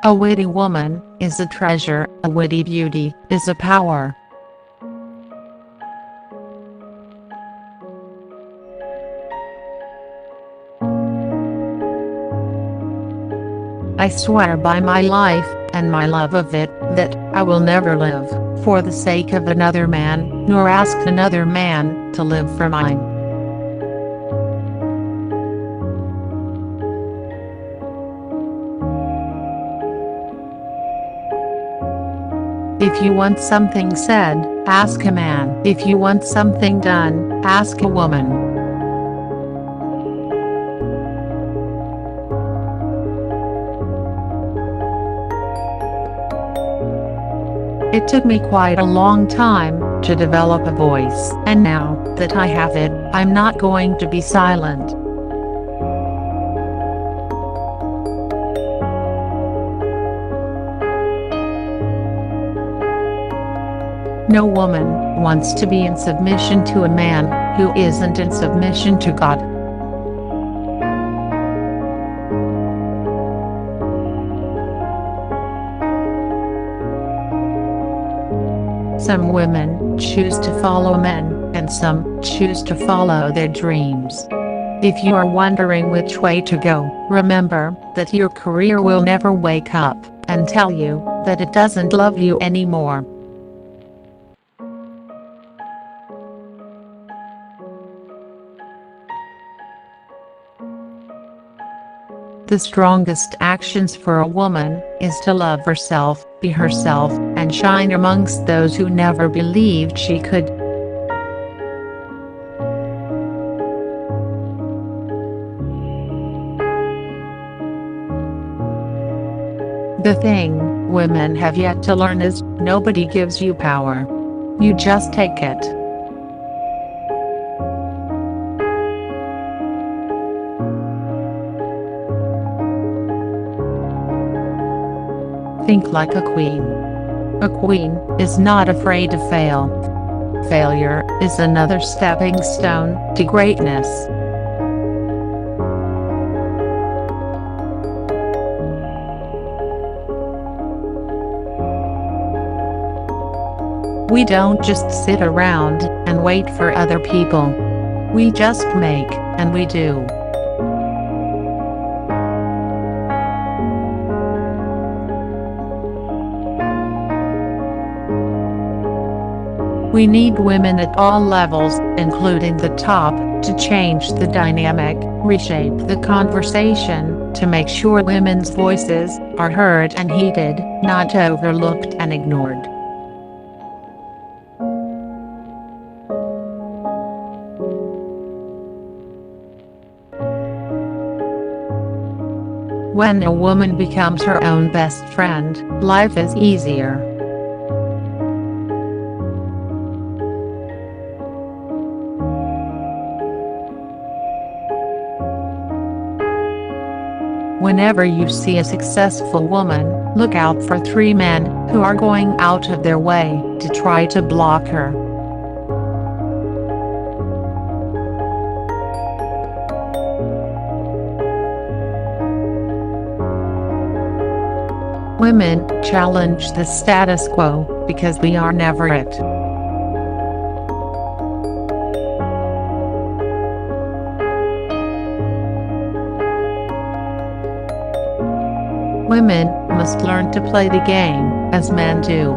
A witty woman is a treasure, a witty beauty is a power. I swear by my life, and my love of it, that I will never live for the sake of another man, nor ask another man to live for mine. If you want something said, ask a man. If you want something done, ask a woman. It took me quite a long time to develop a voice, and now that I have it, I'm not going to be silent. No woman wants to be in submission to a man who isn't in submission to God. Some women choose to follow men, and some choose to follow their dreams. If you are wondering which way to go, remember that your career will never wake up and tell you that it doesn't love you anymore. The strongest actions for a woman is to love herself, be herself, and shine amongst those who never believed she could. The thing women have yet to learn is, nobody gives you power. You just take it. Think like a queen. A queen is not afraid to fail. Failure is another stepping stone to greatness. We don't just sit around and wait for other people. We just make, and we do. We need women at all levels, including the top, to change the dynamic, reshape the conversation, to make sure women's voices are heard and heeded, not overlooked and ignored. When a woman becomes her own best friend, life is easier. Whenever you see a successful woman, look out for 3 men who are going out of their way to try to block her. Women challenge the status quo because we are never it. Women must learn to play the game as men do.